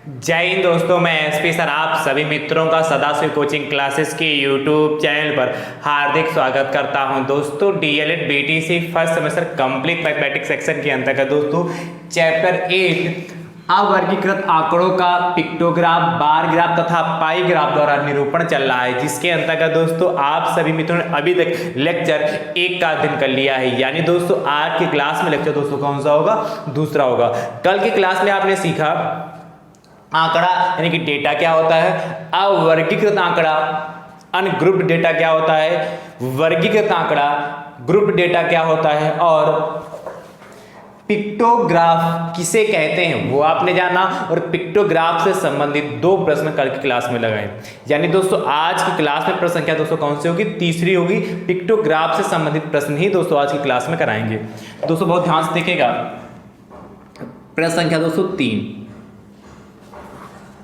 जय हिंद दोस्तों, मैं एसपी सर आप सभी मित्रों का सदाशिव कोचिंग क्लासेस के यूट्यूब चैनल पर हार्दिक स्वागत करता हूं। दोस्तों DElEd BTC first semester complete mathematics section के अंतर्गत दोस्तों चैप्टर 8 अवर्गीकृत आंकड़ों का पिक्टोग्राफ, बार ग्राफ तथा पाई ग्राफ द्वारा निरूपण चल रहा है, जिसके अंतर्गत दोस्तों आप सभी मित्रों ने अभी तक लेक्चर 1 का अध्ययन कर लिया है। यानी दोस्तों आज की क्लास में लेक्चर दोस्तों कौन सा होगा? दूसरा होगा। कल की क्लास में आपने सीखा आंकड़ा यानी कि डेटा क्या होता है, अवर्गीकृत आंकड़ा अनग्रुप्ड डेटा क्या होता है, वर्गीकृत आंकड़ा ग्रुप डेटा क्या होता है, और पिक्टोग्राफ किसे कहते हैं वो आपने जाना। और पिक्टोग्राफ से संबंधित 2 प्रश्न कल की क्लास में लगाए। यानी दोस्तों आज की क्लास में प्रश्न संख्या दोस्तों कौन सी होगी? तीसरी होगी। पिक्टोग्राफ से संबंधित प्रश्न ही दोस्तों आज की क्लास में कराएंगे। दोस्तों बहुत ध्यान से देखिएगा। प्रश्न संख्या दोस्तों 3।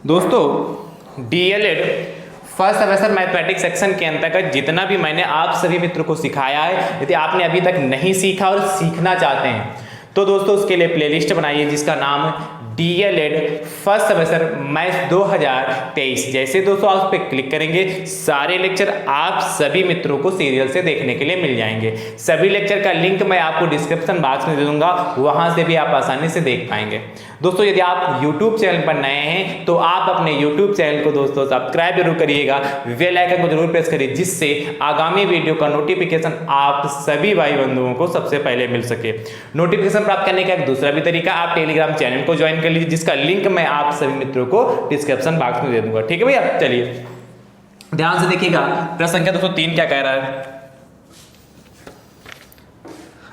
दोस्तों DElEd first semester mathematics section के अंतर्गत जितना भी मैंने आप सभी मित्रों को सिखाया है, यदि आपने अभी तक नहीं सीखा और सीखना चाहते हैं तो दोस्तों उसके लिए प्लेलिस्ट बनाइए जिसका नाम है डीएलएड फर्स्ट सेमेस्टर मैथ्स 2023। जैसे दोस्तों आप उस पर क्लिक करेंगे सारे लेक्चर आप सभी मित्रों को सीरियल से देखने के लिए मिल जाएंगे। सभी लेक्चर का लिंक मैं आपको डिस्क्रिप्शन बॉक्स में दे दूंगा, वहां से भी आप आसानी से देख पाएंगे। दोस्तों यदि आप YouTube चैनल पर नए हैं तो आप अपने YouTube चैनल को दोस्तों सब्सक्राइब जरूर करिएगा, बेल आइकन को जरूर प्रेस करिए, जिससे आगामी वीडियो का नोटिफिकेशन आप सभी भाई बंधुओं को सबसे पहले मिल सके। नोटिफिकेशन प्राप्त करने का एक दूसरा भी तरीका, आप टेलीग्राम चैनल को ज्वाइन कर लीजिए, जिसका लिंक मैं आप सभी मित्रों को डिस्क्रिप्शन बॉक्स में दे दूंगा। ठीक है भैया, चलिए ध्यान से देखिएगा। प्रश्न संख्या दोस्तों 3 क्या कह रहा है?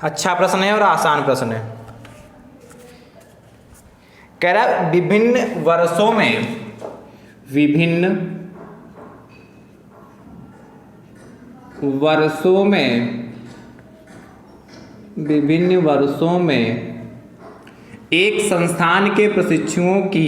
अच्छा प्रश्न है और आसान प्रश्न है। कह रहा है विभिन्न वर्षों में एक संस्थान के प्रशिक्षुओं की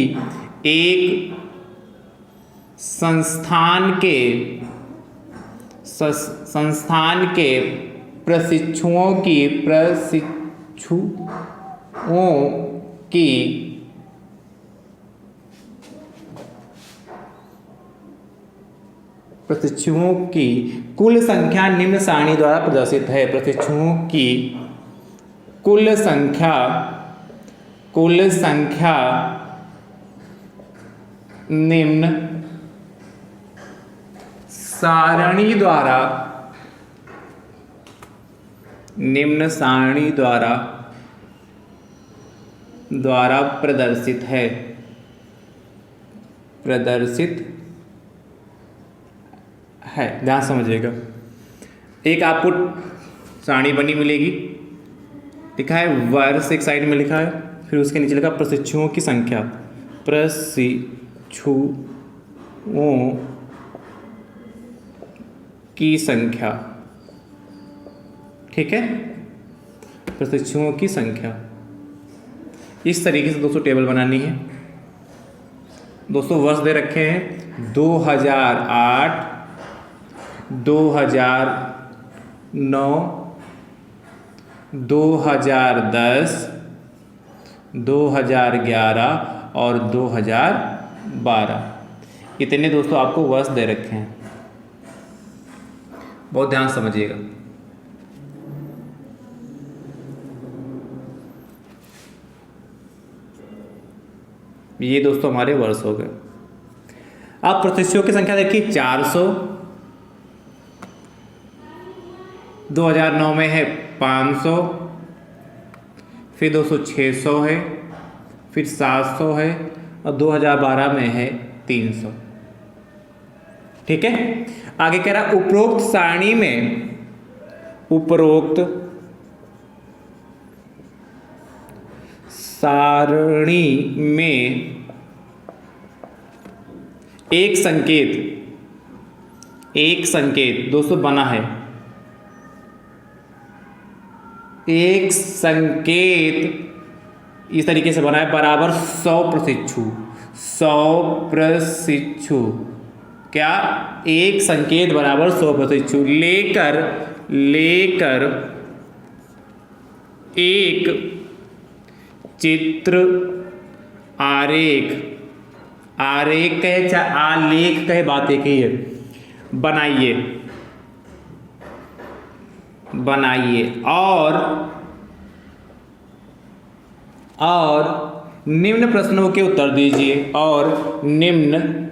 कुल संख्या निम्न सारणी द्वारा प्रदर्शित है। प्रशिक्षुओं की कुल संख्या निम्न सारणी द्वारा प्रदर्शित है। ध्यान समझिएगा। एक आपको सारणी बनी मिलेगी, लिखा है वर्ष एक साइड में लिखा है, फिर उसके नीचे लिखा प्रशिक्षुओं की संख्या, ठीक है, प्रशिक्षुओं की संख्या। इस तरीके से दोस्तों टेबल बनानी है। दोस्तों वर्ष दे रखे हैं 2008, 2009, 2010, 2011 और 2012। इतने दोस्तों आपको वर्ष दे रखे हैं। बहुत ध्यान समझिएगा। ये दोस्तों हमारे वर्ष हो गए। अब प्रशिक्षुओं की संख्या देखिए 400, 2009 में है 500, फिर दोस्तों 600 है, फिर 700 है और 2012 में है 300। ठीक है, आगे कह रहा उपरोक्त सारणी में एक संकेत दोस्तों बना है। एक संकेत इस तरीके से बना है बराबर 100 प्रशिक्षु। क्या? एक संकेत बराबर 100 प्रशिक्षु लेकर एक चित्र आरेख आरेख कहे चाहे आलेख कहे, बात एक ही है। बनाइए, बनाइए और निम्न प्रश्नों के उत्तर दीजिए, और निम्नलिखित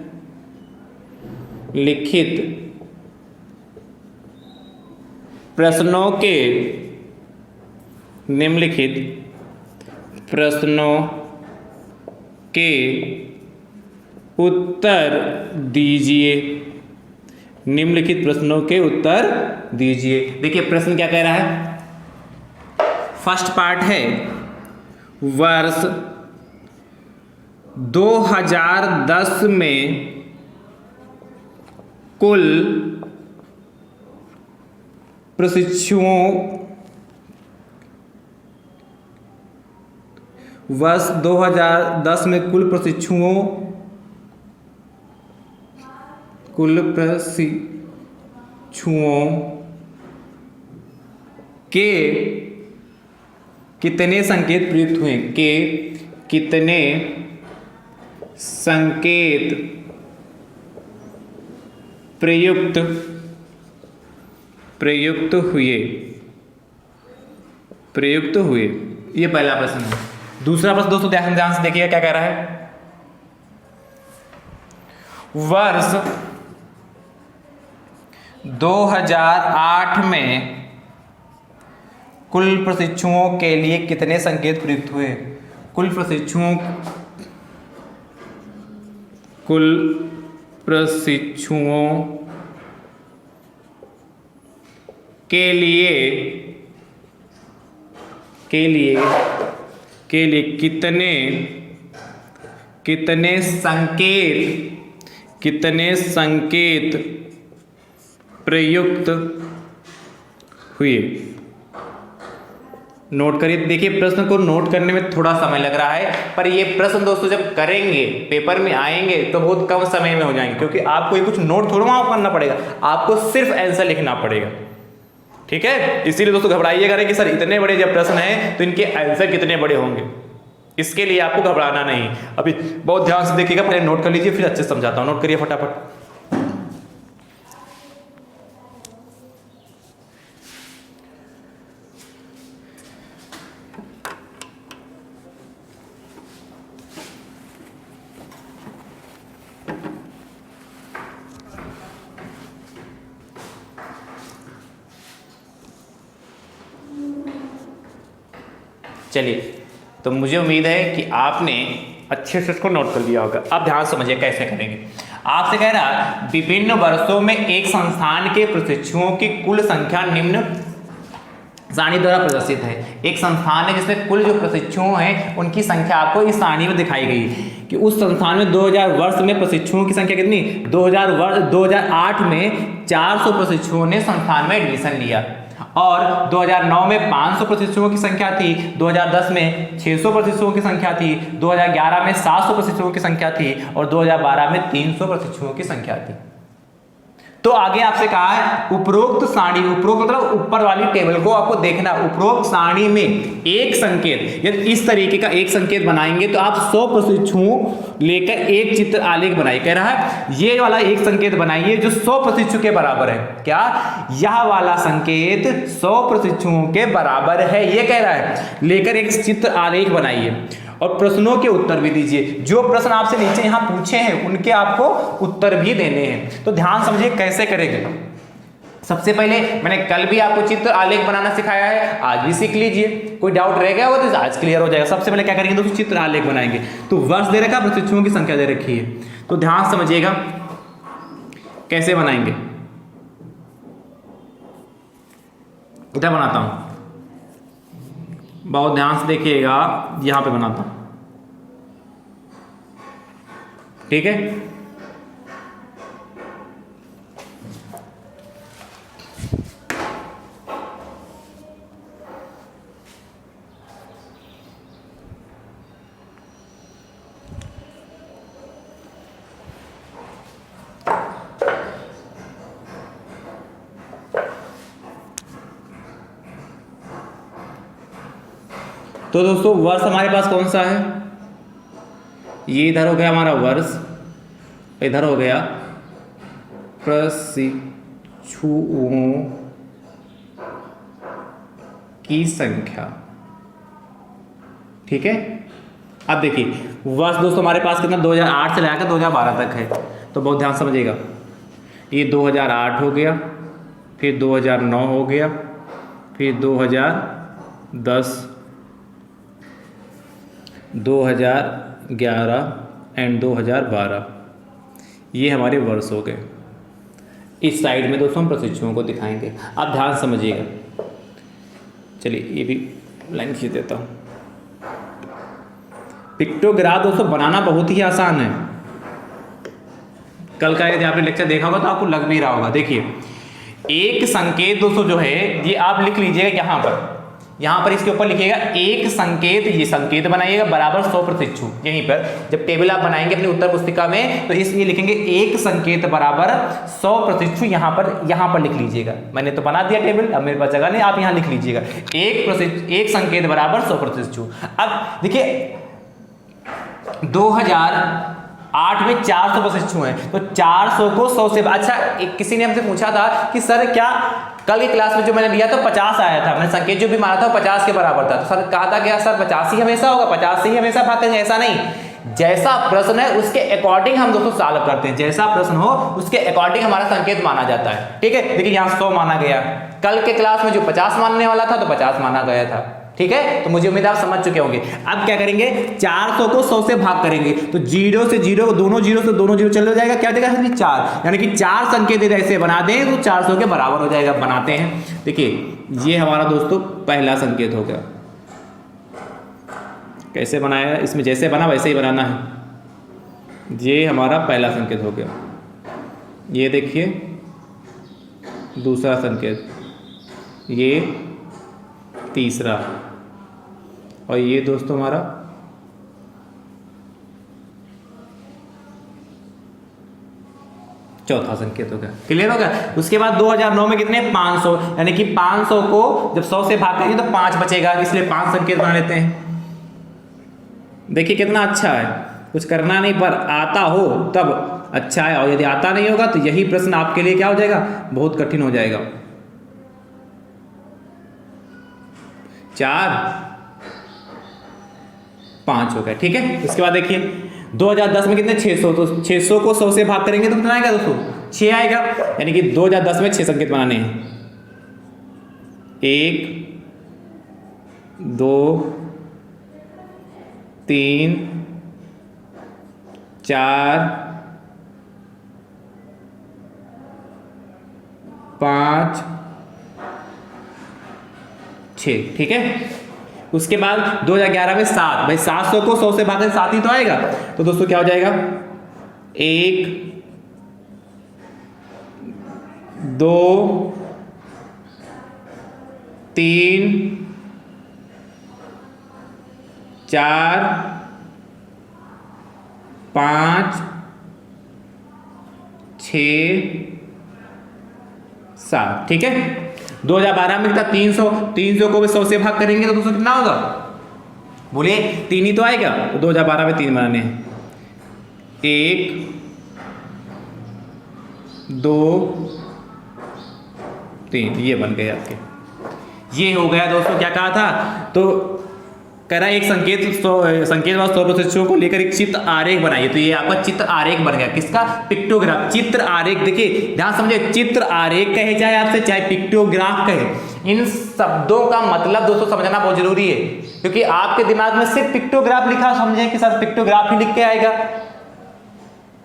प्रश्नों के उत्तर दीजिए। निम्नलिखित प्रश्नों के उत्तर दीजिए। देखिए प्रश्न क्या कह रहा है। फर्स्ट पार्ट है वर्ष 2010 में कुल प्रशिक्षुओं, वर्ष 2010 में कुल प्रशिक्षुओं के कितने संकेत प्रयुक्त हुए, के कितने संकेत प्रयुक्त हुए। ये पहला प्रश्न है। दूसरा प्रश्न दोस्तों ध्यान से देखिएगा क्या कह रहा है। वर्ष 2008 में कुल प्रशिक्षुओं के लिए कितने संकेत प्रयुक्त हुए। कुल प्रशिक्षुओं के लिए कितने संकेत प्रयुक्त हुए। नोट करिए। देखिए प्रश्न को नोट करने में थोड़ा समय लग रहा है, पर ये प्रश्न दोस्तों जब करेंगे पेपर में आएंगे तो बहुत कम समय में हो जाएंगे, क्योंकि आपको ये कुछ नोट थोड़ा वहां करना पड़ेगा, आपको सिर्फ आंसर लिखना पड़ेगा। ठीक है, इसीलिए दोस्तों घबराइएगा नहीं कि सर इतने बड़े जब प्रश्न है तो इनके आंसर कितने बड़े होंगे। इसके लिए आपको घबराना नहीं। अभी बहुत ध्यान से देखिएगा, पहले नोट कर लीजिए फिर अच्छे से समझाता हूं। नोट करिए फटाफट। चलिए, तो मुझे उम्मीद है कि आपने अच्छे से इसको नोट कर लिया होगा। अब ध्यान समझिए कैसे करेंगे। आपसे कह रहा विभिन्न वर्षों में एक संस्थान के प्रशिक्षुओं की कुल संख्या निम्न सारणी द्वारा प्रदर्शित है। एक संस्थान है जिसमें कुल जो प्रशिक्षुओं हैं उनकी संख्या आपको इस सारणी में दिखाई गई कि उस संस्थान में 2000 वर्ष में प्रशिक्षुओं की संख्या कितनी। 2008 में 400 प्रशिक्षुओं ने संस्थान में एडमिशन लिया, और 2009 में 500 प्रशिक्षुओं की संख्या थी, 2010 में 600 प्रशिक्षुओं की संख्या थी, 2011 में 700 प्रशिक्षुओं की संख्या थी, और 2012 में 300 प्रशिक्षुओं की संख्या थी। तो आगे आपसे कहा है उपरोक्त सारणी, उपरोक्त मतलब ऊपर वाली टेबल को आपको देखना। उपरोक्त सारणी में एक संकेत, यदि इस तरीके का एक संकेत बनाएंगे तो आप 100 प्रशिक्षुओं लेकर एक चित्र आलेख बनाइए। कह रहा है ये वाला एक संकेत बनाइए जो 100 प्रशिक्षु के बराबर है। क्या यह वाला संकेत 100 प्रशिक्षुओं के बराबर है, ये कह रहा है। लेकर एक चित्र आलेख बनाइए और प्रश्नों के उत्तर भी दीजिए। जो प्रश्न आपसे नीचे यहां पूछे हैं उनके आपको उत्तर भी देने हैं। तो ध्यान समझिए कैसे करेंगे। सबसे पहले मैंने कल भी आपको चित्र आलेख बनाना सिखाया है, आज भी सीख लीजिए। कोई डाउट रह गया हो तो आज क्लियर हो जाएगा। सबसे पहले क्या करेंगे दोस्तों, चित्र आलेख बनाएंगे। तो वर्ष दे रखा, प्रशिक्षुओं की संख्या दे रखी है, तो ध्यान समझिएगा कैसे बनाएंगे। इधर बनाता हूं, बहुत ध्यान से देखिएगा, यहां पे बनाता हूं। ठीक है, तो दोस्तों वर्ष हमारे पास कौन सा है, ये इधर हो गया हमारा वर्ष, इधर हो गया प्रशिक्षुओं की संख्या। ठीक है, अब देखिए वर्ष दोस्तों हमारे पास कितना 2008 से लेकर 2012 तक है, तो बहुत ध्यान समझिएगा। ये 2008 हो गया, फिर 2009 हो गया, फिर 2010, 2011 एंड 2012, ये हमारे वर्ष हो गए। इस साइड में दोस्तों हम प्रशिक्षुओं को दिखाएंगे, आप ध्यान समझिएगा। चलिए ये भी लाइन खींच देता हूँ। पिक्टोग्राफ दोस्तों बनाना बहुत ही आसान है। कल का यदि आपने लेक्चर देखा होगा तो आपको लग भी रहा होगा। देखिए एक संकेत दोस्तों जो है ये आप लिख लीजिएगा यहाँ पर इसके ऊपर लिखिएगा एक संकेत, ये संकेत बनाइएगा बराबर 100 प्रशिक्षु। यहीं पर जब टेबल आप बनाएंगे अपनी उत्तर पुस्तिका में तो इसलिए लिखेंगे एक संकेत बराबर 100 प्रशिक्षु। यहाँ पर लिख लीजिएगा। मैंने तो बना दिया टेबल, अब मेरे पास जगह नहीं, आप यहाँ लिख लीजिएगा एक संकेत बराबर 100 प्रशिक्षु। अब देखिए 2008 में 400 प्रशिक्षु हैं, तो 400 को 100 से अच्छा किसी ने हमसे पूछा था कि सर क्या कल की क्लास में जो मैंने लिया तो 50 आया था, मैंने संकेत जो भी मारा था 50 के बराबर था, तो सर कहा था कि सर 50 ही हमेशा होगा, 50 से ही हमेशा भाग करेंगे? ऐसा नहीं, जैसा प्रश्न है उसके अकॉर्डिंग हम दोस्तों सॉल्व करते हैं। जैसा प्रश्न हो उसके अकॉर्डिंग हमारा संकेत माना जाता है। ठीक है, देखिए यहाँ 100 माना गया, कल के क्लास में जो 50 मानने वाला था तो 50 माना गया था। ठीक है, तो मुझे उम्मीद आप समझ चुके होंगे। अब क्या करेंगे, 400 को 100 से भाग करेंगे तो 0 से 0, दोनों 0 से दोनों 0 चले जाएगा, क्या देगा 4, यानी कि 4 संकेत ऐसे बना दें तो 400 के बराबर हो जाएगा। बनाते हैं, देखिए ये हमारा दोस्तों पहला संकेत हो गया। कैसे बनाया, इसमें जैसे बना वैसे ही बनाना है। ये हमारा पहला संकेत हो गया। ये देखिए दूसरा संकेत, ये तीसरा, और ये दोस्तों हमारा चौथा संकेत हो गया। क्लियर हो गया। उसके बाद 2009 में कितने 500, यानी कि 500 को जब 100 से भाग करेंगे तो 5 बचेगा, इसलिए 5 संकेत बना लेते हैं। देखिए कितना अच्छा है, कुछ करना नहीं पर आता हो तब अच्छा है, और यदि आता नहीं होगा तो यही प्रश्न आपके लिए क्या हो जाएगा, बहुत कठिन हो जाएगा। 4 5 हो गया। ठीक है, उसके बाद देखिए 2010 में कितने 600, तो 600 को 100 से भाग करेंगे तो कितना आएगा दोस्तों 6 आएगा, यानी कि 2010 में 6 संकेत बनाने हैं। 1 2 3 4 5 6। ठीक है, उसके बाद 2011 में 7, भाई 700 को 100 से भाग करें 7 ही तो आएगा, तो दोस्तों क्या हो जाएगा 1 2 3 4 5 6 7। ठीक है, 2012 में कितना 300 को भी 100 से भाग करेंगे तो दोस्तों कितना होगा, बोलिए 3 ही तो आएगा, तो 2012 में 3 बनाने हैं। 1 2 3, ये बन गए आपके। ये हो गया दोस्तों, क्या कहा था, तो कह रहा है एक संकेत व 100 प्रशिक्षुओं को लेकर एक चित्र आरेख बनाइए, तो ये आपका चित्र आरेख बन गया। किसका, पिक्टोग्राफ। चित्र आरेख, देखिए ध्यान समझे, चित्र आरेख कहे चाहे आपसे चाहे पिक्टोग्राफ कहे, इन शब्दों का मतलब दोस्तों समझना बहुत जरूरी है, क्योंकि आपके दिमाग में सिर्फ पिक्टोग्राफ लिखा समझे कि सर पिक्टोग्राफ ही लिख के आएगा,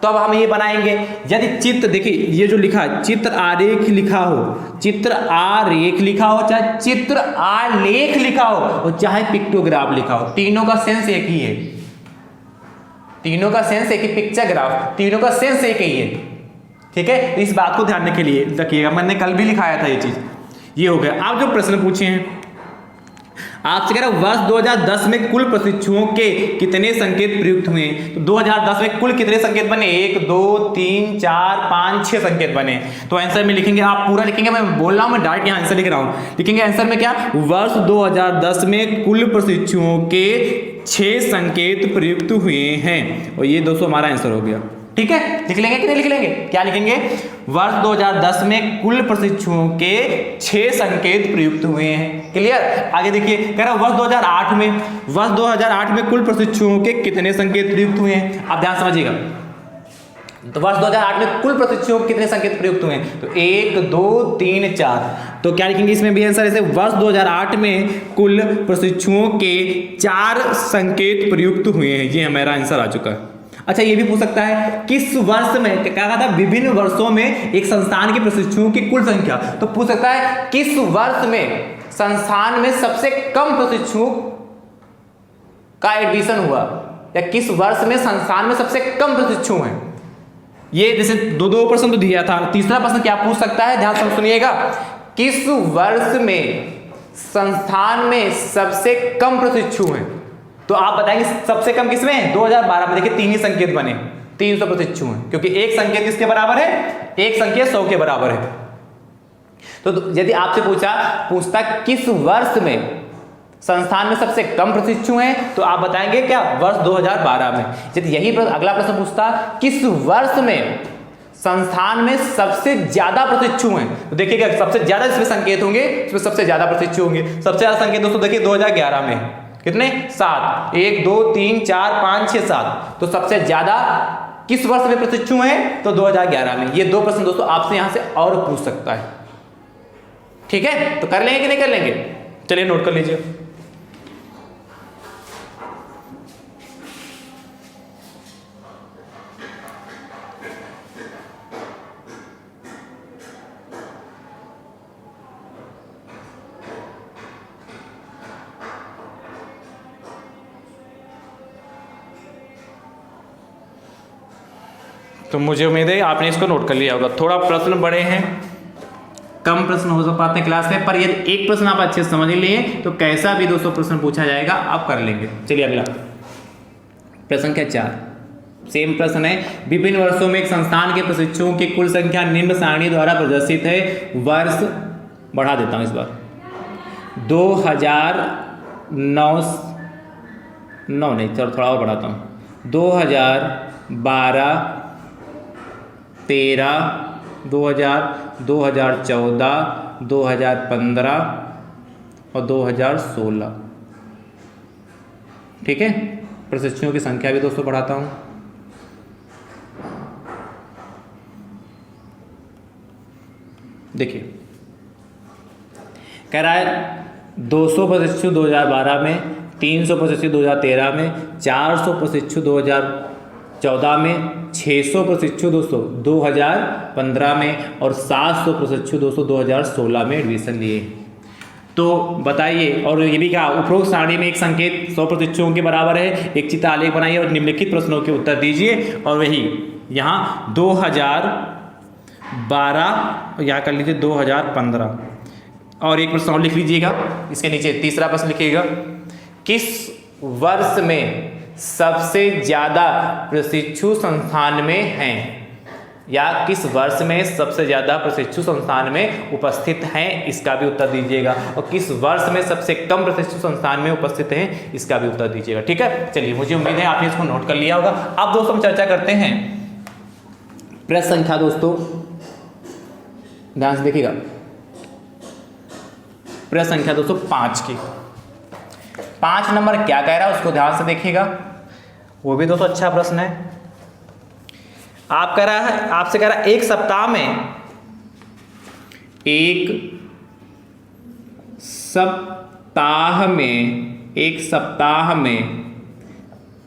तो अब हम ये बनाएंगे। यदि चित्र, देखिए ये जो लिखा है चित्र आरेख लिखा हो, चित्र आरेख लिखा हो, चाहे चित्र आलेख लिखा हो, और चाहे पिक्टोग्राफ लिखा हो, तीनों का सेंस एक ही है। तीनों का सेंस एक ही, पिक्चर ग्राफ, तीनों का सेंस एक ही है। ठीक है, इस बात को ध्यान रखने के लिए रखिएगा, मैंने कल भी लिखाया था ये चीज। ये हो गया। आप जो प्रश्न पूछे हैं, आपसे कह रहा है वर्ष 2010 में कुल प्रशिक्षुओं के कितने संकेत प्रयुक्त हुए, तो 2010 में कुल कितने संकेत बने, 1 2 3 4 5 6 संकेत बने। तो आंसर में लिखेंगे, आप पूरा लिखेंगे, मैं बोल रहा हूं, मैं डायरेक्ट यहां आंसर लिख रहा हूं, लिखेंगे आंसर में क्या, वर्ष 2010 में कुल प्रशिक्षुओं के 6 संकेत प्रयुक्त हुए हैं, और ये दोस्तों हमारा आंसर हो गया। ठीक है, लिख लेंगे कि नहीं लिख लेंगे? क्या लिखेंगे? वर्ष 2010 में कुल प्रशिक्षुओं के 6 संकेत प्रयुक्त हुए हैं। क्लियर? आगे देखिए, कह रहा वर्ष 2008 में कुल प्रशिक्षुओं के कितने संकेत प्रयुक्त हुए हैं? आप ध्यान समझिएगा। तो वर्ष 2008 में कुल प्रशिक्षुओं के कितने संकेत प्रयुक्त हुए हैं? तो 1 2 3 4। तो क्या लिखेंगे इसमें भी आंसर? ऐसे वर्ष 2008 में कुल प्रशिक्षुओं के 4 संकेत प्रयुक्त हुए हैं। ये हमारा आंसर आ चुका है। अच्छा, ये भी पूछ सकता है किस वर्ष में, क्या कहा था? विभिन्न वर्षों में एक संस्थान के प्रशिक्षुओं की कुल संख्या। तो पूछ सकता है किस वर्ष में संस्थान में सबसे कम प्रशिक्षुओं का एडमिशन हुआ, या किस वर्ष में संस्थान में सबसे कम प्रशिक्षु हैं। ये जैसे दो प्रश्न तो दिया था। तीसरा प्रश्न क्या पूछ सकता है? ध्यान से सुनिएगा। किस वर्ष में संस्थान में सबसे कम प्रशिक्षु हैं? तो आप बताएंगे सबसे कम किसमें? 2012 में। देखिए 3 ही संकेत बने, 300 प्रशिक्षु हैं, क्योंकि एक संकेत किसके बराबर है? एक संकेत 100 के बराबर है। तो यदि आपसे पूछता किस वर्ष में संस्थान में सबसे कम प्रशिक्षु हैं, तो आप बताएंगे क्या? वर्ष 2012 में। यदि यही अगला प्रश्न पूछता किस वर्ष में संस्थान में सबसे ज्यादा प्रशिक्षु हैं, तो देखिएगा सबसे ज्यादा जिसमें संकेत होंगे उसमें सबसे ज्यादा प्रशिक्षु होंगे। सबसे ज्यादा संकेत दोस्तों देखिए 2011 में कितने? 7। 1 2 3 4 5 6 7। तो सबसे ज्यादा किस वर्ष में प्रशिक्षु हैं? तो 2011 में। ये 2 प्रश्न दोस्तों आपसे यहां से और पूछ सकता है। ठीक है, तो कर लेंगे कि नहीं कर लेंगे? चलिए नोट कर लीजिए। तो मुझे उम्मीद है आपने इसको नोट कर लिया होगा। थोड़ा प्रश्न बड़े हैं, कम प्रश्न हो पाते हैं क्लास में, पर यदि एक प्रश्न आप अच्छे से समझ लिए तो कैसा भी 200 प्रश्न पूछा जाएगा आप कर लेंगे। चलिए अगला प्रश्न क्या? 4 सेम प्रश्न है। विभिन्न वर्षों में एक संस्थान के प्रशिक्षुओं की कुल संख्या निम्न सारणी द्वारा प्रदर्शित है। वर्ष बढ़ा देता हूं इस बार, 2009 नहीं, थोड़ा और बढ़ाता हूँ, 2012 13 2014 2015 और 2016। ठीक है, प्रशिक्षुओं की संख्या भी दोस्तों बढ़ाता हूं। देखिए कह रहा है 200 प्रशिक्षु 2012 में, 300 प्रशिक्षु 2013 में, 400 प्रशिक्षु 2014 में, 600 प्रशिक्षु दोस्तों 2015 में और 700 प्रशिक्षु दोस्तों 2016 में एडमिशन लिए। तो बताइए, और ये भी कहा उपरोक्त सारणी में एक संकेत 100 प्रशिक्षुओं के बराबर है। एक चित्र आलेख बनाइए और निम्नलिखित प्रश्नों के उत्तर दीजिए। और वही यहाँ 2012 यहाँ कर लीजिए 2015 और एक प्रश्न और लिख लीजिएगा इसके नीचे। तीसरा प्रश्न लिखिएगा, किस वर्ष में सबसे ज़्यादा प्रशिक्षु संस्थान में हैं, या किस वर्ष में सबसे ज़्यादा प्रशिक्षु संस्थान में उपस्थित हैं, इसका भी उत्तर दीजिएगा। और किस वर्ष में सबसे कम प्रशिक्षु संस्थान में उपस्थित हैं, इसका भी उत्तर दीजिएगा। ठीक है, चलिए मुझे उम्मीद है आपने इसको नोट कर लिया होगा। अब दोस्तों हम चर्चा करते हैं प्रश्न संख्या, दोस्तों ध्यान से देखिएगा, प्रश्न संख्या दोस्तों 5 की। 5 नंबर क्या कह रहा है उसको ध्यान से देखिएगा, वो भी दोस्तों अच्छा प्रश्न है। आप कह रहा है, आपसे कह रहा है एक सप्ताह में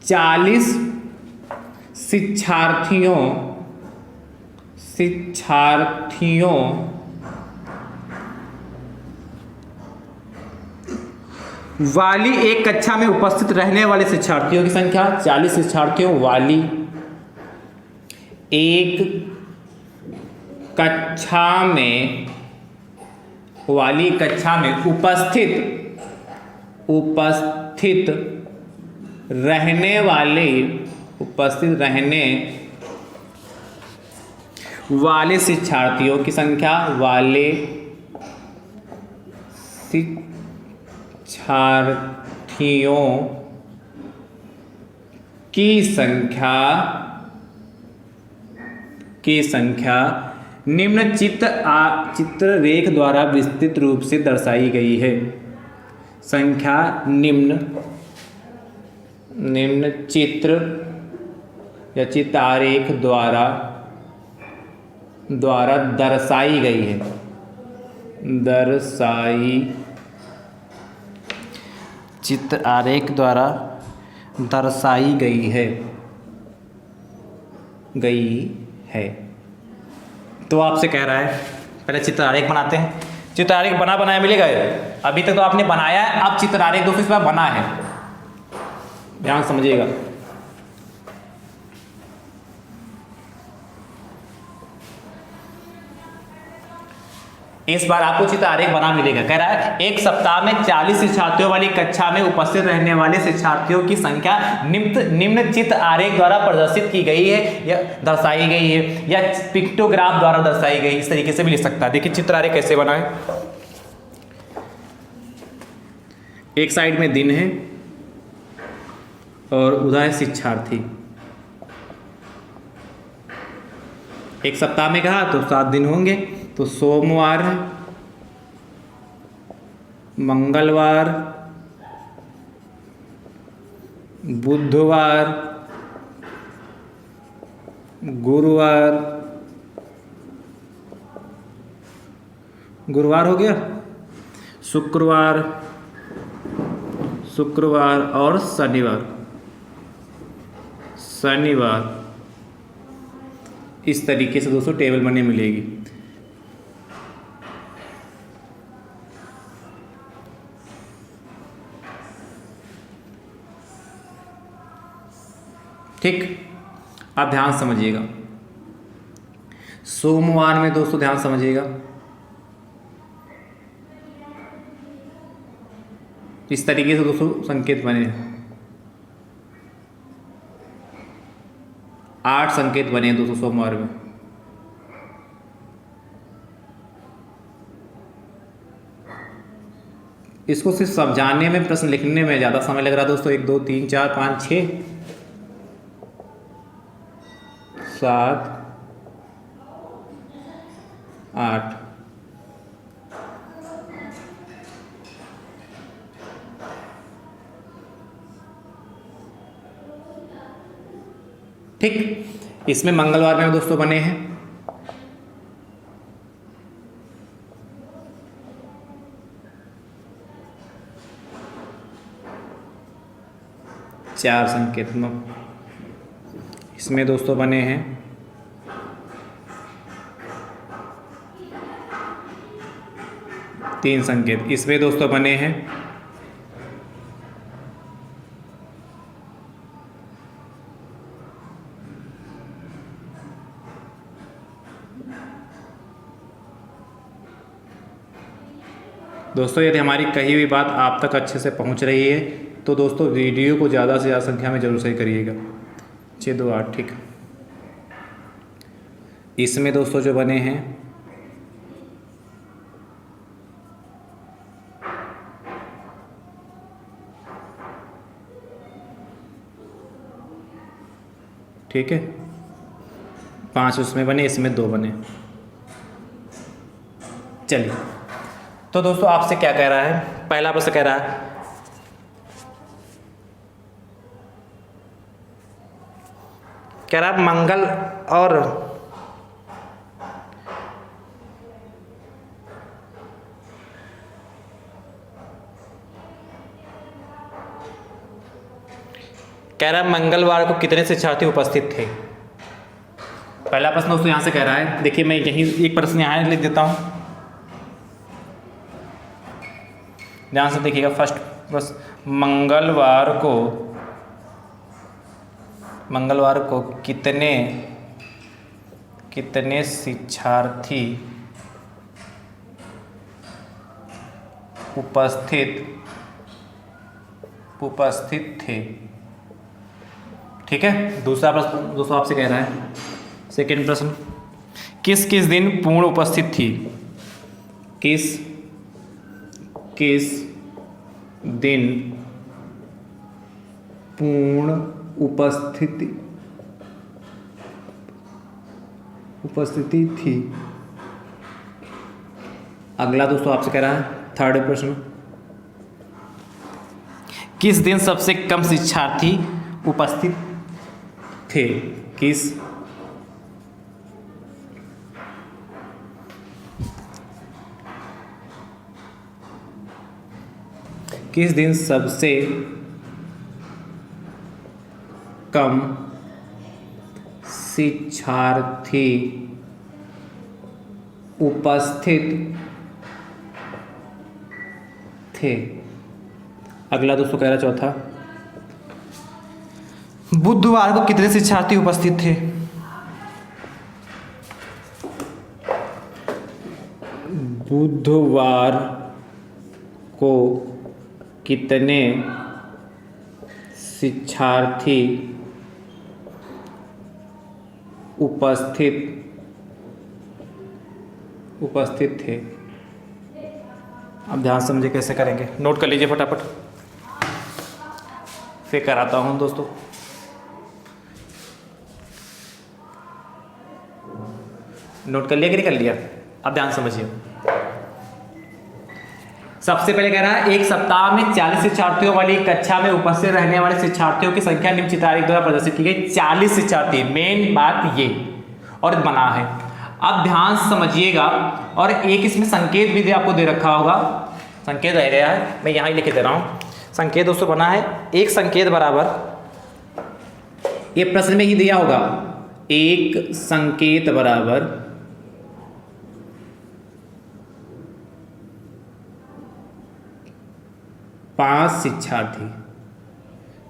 40 शिक्षार्थियों वाली एक कक्षा में उपस्थित रहने वाले शिक्षार्थियों की संख्या, 40 शिक्षार्थियों वाली एक कक्षा में उपस्थित रहने वाले शिक्षार्थियों की संख्या, की संख्या निम्न चित्ररेख द्वारा विस्तृत रूप से दर्शाई गई है। संख्या निम्न चित्र या चित्रारेख द्वारा दर्शाई गई है। चित्र आरेख द्वारा दर्शाई गई है। तो आपसे कह रहा है पहले चित्र आरेख बनाते हैं। चित्र आरेख बनाया मिलेगा। अभी तक तो आपने बनाया है, अब चित्र आरेख दोस्तों इस बार बना है, ध्यान समझिएगा। इस बार आपको चित्र आरेख बना मिलेगा। कह रहा है एक सप्ताह में 40 शिक्षार्थियों वाली कक्षा में उपस्थित रहने वाले शिक्षार्थियों की संख्या निम्न चित्र आरेख द्वारा प्रदर्शित की गई है या दर्शाई गई है या पिक्टोग्राफ द्वारा दर्शाई गई। इस तरीके से भी लिख सकता है। देखिए चित्र आरेख कैसे बना है। एक साइड में दिन है और उधर है शिक्षार्थी। एक सप्ताह में कहा तो 7 दिन होंगे, तो सोमवार, मंगलवार, बुधवार, गुरुवार हो गया, शुक्रवार और शनिवार। इस तरीके से दोस्तों टेबल बने मिलेगी। ठीक, आप ध्यान समझिएगा। सोमवार में दोस्तों ध्यान समझिएगा, इस तरीके से दोस्तों संकेत बने, 8 संकेत बने दोस्तों सोमवार में। इसको सिर्फ समझाने में, प्रश्न लिखने में ज़्यादा समय लग रहा है दोस्तों। 1 2 3 4 5 6 7 8। ठीक, इसमें मंगलवार में दोस्तों बने हैं 4 संकेत। इसमें दोस्तों बने हैं 3 संकेत। इसमें दोस्तों बने हैं 2 यदि हमारी कही हुई बात आप तक अच्छे से पहुंच रही है तो दोस्तों वीडियो को ज़्यादा से ज़्यादा संख्या में जरूर सही करिएगा। 6 2 8। ठीक, इसमें दोस्तों जो बने हैं ठीक है, 5 उसमें बने, इसमें 2 बने। चलिए, तो दोस्तों आपसे क्या कह रहा है, पहला प्रश्न कह रहा है मंगल और मंगलवार को कितने शिक्षार्थी उपस्थित थे। पहला प्रश्न दोस्तों यहां से कह रहा है, देखिए मैं यहीं एक प्रश्न यहां लिख देता हूं, ध्यान से देखिएगा। फर्स्ट प्रश्न, मंगलवार को कितने शिक्षार्थी उपस्थित थे। ठीक है, दूसरा प्रश्न दोस्तों आपसे कह रहा है, सेकेंड प्रश्न, किस किस दिन पूर्ण उपस्थित थी। किस दिन पूर्ण उपस्थिति उपस्थिति थी। अगला दोस्तों आपसे कह रहा है थर्ड प्रश्न, किस दिन सबसे कम शिक्षार्थी उपस्थित थे? किस दिन सबसे कम शिक्षार्थी उपस्थित थे? अगला दोस्तों कह रहा चौथा, बुधवार को कितने शिक्षार्थी उपस्थित थे? बुधवार को कितने शिक्षार्थी उपस्थित थे? अब ध्यान समझे कैसे करेंगे, नोट कर लीजिए फटाफट, फिर कराता हूं दोस्तों। नोट कर लिया कि नहीं कर लिया? अब ध्यान समझिए। सबसे पहले कह रहा है एक सप्ताह में 40 शिक्षार्थियों वाली कक्षा में उपस्थित रहने वाले शिक्षार्थियों की संख्या निम्न चित्रांकित द्वारा प्रदर्शित की गई। 40 शिक्षार्थी, मेन बात ये और बना है। अब ध्यान समझिएगा, और एक इसमें संकेत भी आपको दे रखा होगा, संकेत रह गया है, मैं यहाँ ही लिख दे रहा हूँ। संकेत दोस्तों बना है, एक संकेत बराबर, ये प्रश्न में ही दिया होगा, एक संकेत बराबर 5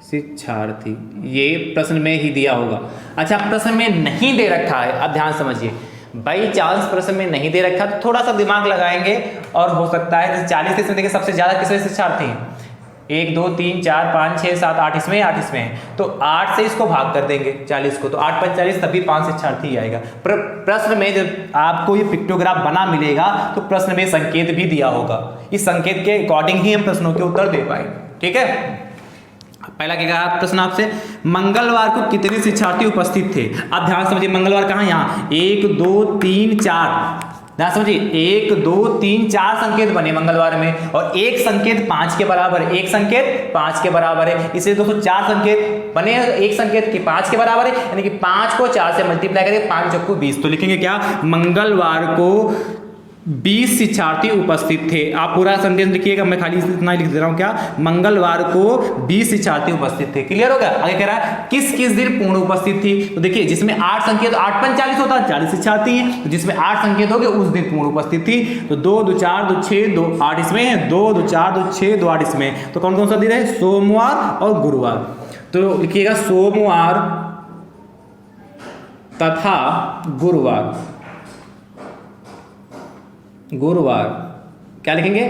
शिक्षार्थी, ये प्रश्न में ही दिया होगा। अच्छा, प्रश्न में नहीं दे रखा है, अब ध्यान समझिए, बाई चांस प्रश्न में नहीं दे रखा तो थोड़ा सा दिमाग लगाएंगे और हो सकता है, जैसे 40 इसमें देखिए सबसे ज्यादा किसमें शिक्षार्थी हैं, 1 2 3 4 5 6 7 8 इसमें 8 इसमें है, तो 8 से इसको भाग कर देंगे 40 को, तो 8 5 40, तभी 5 शिक्षार्थी आएगा। प्रश्न में जब आपको ये पिक्टोग्राफ बना मिलेगा तो प्रश्न में संकेत भी दिया होगा, इस संकेत के अकॉर्डिंग ही हम प्रश्नों के उत्तर दे पाएंगे। ठीक है, पहला क्या कहा प्रश्न आपसे, मंगलवार को कितने शिक्षार्थी उपस्थित थे? अब ध्यान समझिए, मंगलवार कहाँ, यहाँ 1 2 3 4, ध्यान समझिए 1 2 3 4 संकेत बने मंगलवार में, और एक संकेत 5 के बराबर है, एक संकेत 5 के बराबर है, इसलिए दोस्तों 4 संकेत बने, एक संकेत के 5 के बराबर है, यानी कि 5 को 4 से मल्टीप्लाई करेंगे, 5 चौको 20, तो लिखेंगे क्या, मंगलवार को 20 शिक्षार्थी उपस्थित थे। आप पूरा सेंटेंस लिखिएगा, मैं खाली इतना ही लिख दे रहा हूं, क्या, मंगलवार को 20 शिक्षार्थी उपस्थित थे। क्लियर हो गया? आगे कह रहा है किस किस दिन पूर्ण उपस्थित थी, तो देखिए जिसमें 8 संकेत, 8 5 40 होता है, 40 शिक्षार्थी हैं, तो जिसमें 8 संकेत हो गए उस दिन पूर्ण उपस्थित थी। तो 2 2 4 2 6 2 8 इसमें है, 2 2 4 2 6 2 8 इसमें, तो कौन कौन सा दिन है, सोमवार और गुरुवार। तो लिखिएगा सोमवार तथा गुरुवार, क्या लिखेंगे,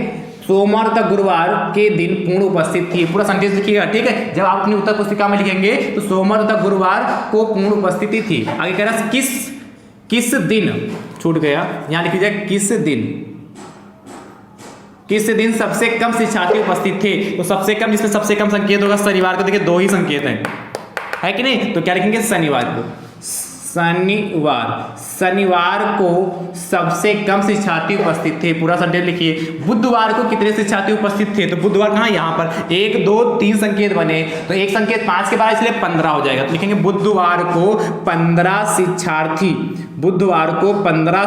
सोमवार तक गुरुवार के दिन पूर्ण उपस्थित थी। पूरा सेंटेंस लिखिएगा, ठीक है। जब आप अपनी उत्तर पुस्तिका में लिखेंगे तो सोमवार तक गुरुवार को पूर्ण उपस्थिति थी। आगे कह रहा है किस दिन, छूट गया, यहां लिख लीजिए किस दिन सबसे कम शिक्षार्थी उपस्थित थे। तो सबसे कम, जिसमें सबसे कम संकेत होगा शनिवार को, देखिए 2 ही संकेत है कि नहीं, तो क्या लिखेंगे, शनिवार को सबसे कम शिक्षार्थी उपस्थित थे। पूरा सेंटेंस लिखिए। बुधवार को कितने शिक्षार्थी उपस्थित थे, तो बुधवार कहाँ, यहाँ पर 1 2 3 संकेत बने, तो एक संकेत 5 के बाद, इसलिए 15 हो जाएगा। तो लिखेंगे बुधवार को 15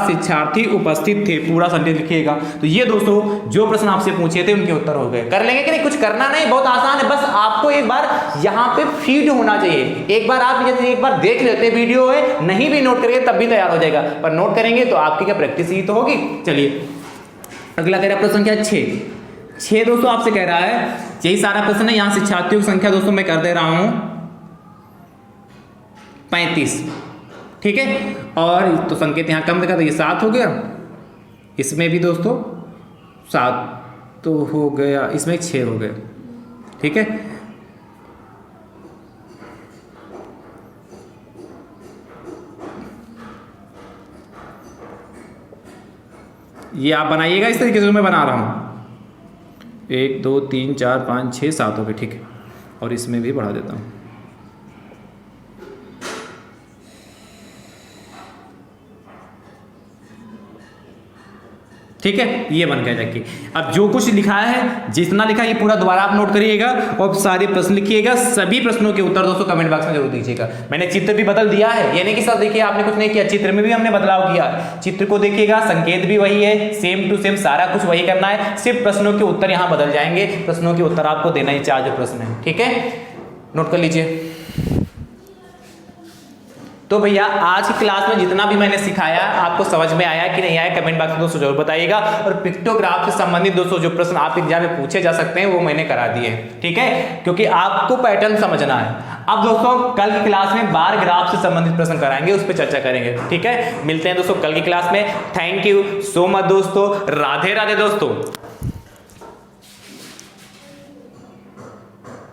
शिक्षार्थी उपस्थित थे। पूरा सेंटेंस लिखिएगा। तो ये दोस्तों जो प्रश्न आपसे पूछे थे उनके उत्तर हो गए। कर लेंगे कि नहीं, कुछ करना नहीं, बहुत आसान है, बस आपको एक बार यहाँ पे फीड होना चाहिए। एक बार आप एक बार देख लेते वीडियो है, नहीं भी नोट करेंगे तब भी तैयार हो जाएगा, पर नोट करेंगे तो आपकी क्या प्रैक्टिस ही तो होगी। चलिए अगला कह रहा है प्रश्न क्या, 6 दोस्तों आपसे कह रहा है, यही सारा प्रश्न है। यहाँ शिक्षार्थियों की संख्या दोस्तों मैं कर दे रहा हूं 35, ठीक है। और तो संकेत यहाँ कम दिखा, तो ये 7 हो गया, इसमें भी दोस्तों 7 तो हो गया, इसमें 6 हो गए, ठीक है। ये आप बनाइएगा इस तरीके से जो मैं बना रहा हूं। 1 2 3 4 5 6 7 हो गए, ठीक है। और इसमें भी बढ़ा देता हूं। ठीक है, ये बन गया जाके। अब जो कुछ लिखा है, जितना लिखा है ये पूरा दोबारा आप नोट करिएगा और सारे प्रश्न लिखिएगा। सभी प्रश्नों के उत्तर दोस्तों कमेंट बॉक्स में जरूर दीजिएगा। मैंने चित्र भी बदल दिया है, ये नहीं कि सर देखिए आपने कुछ नहीं किया, चित्र में भी हमने बदलाव किया। चित्र को देखिएगा, संकेत भी वही है, सेम टू सेम सारा कुछ वही करना है, सिर्फ प्रश्नों के उत्तर यहाँ बदल जाएंगे। प्रश्नों के उत्तर आपको देना ही 4 जो प्रश्न है, ठीक है, नोट कर लीजिए। तो भैया आज की क्लास में जितना भी मैंने सिखाया आपको समझ में आया कि नहीं आया, कमेंट बॉक्स में दोस्तों जरूर बताइएगा। और पिक्टोग्राफ से संबंधित दोस्तों जो प्रश्न आप एग्जाम में पूछे जा सकते हैं वो मैंने करा दिए, ठीक है, क्योंकि आपको पैटर्न समझना है। अब दोस्तों कल की क्लास में बार ग्राफ से संबंधित प्रश्न कराएंगे, उस पर चर्चा करेंगे, ठीक है। मिलते हैं दोस्तों कल की क्लास में। थैंक यू सो मच दोस्तों, राधे राधे दोस्तों।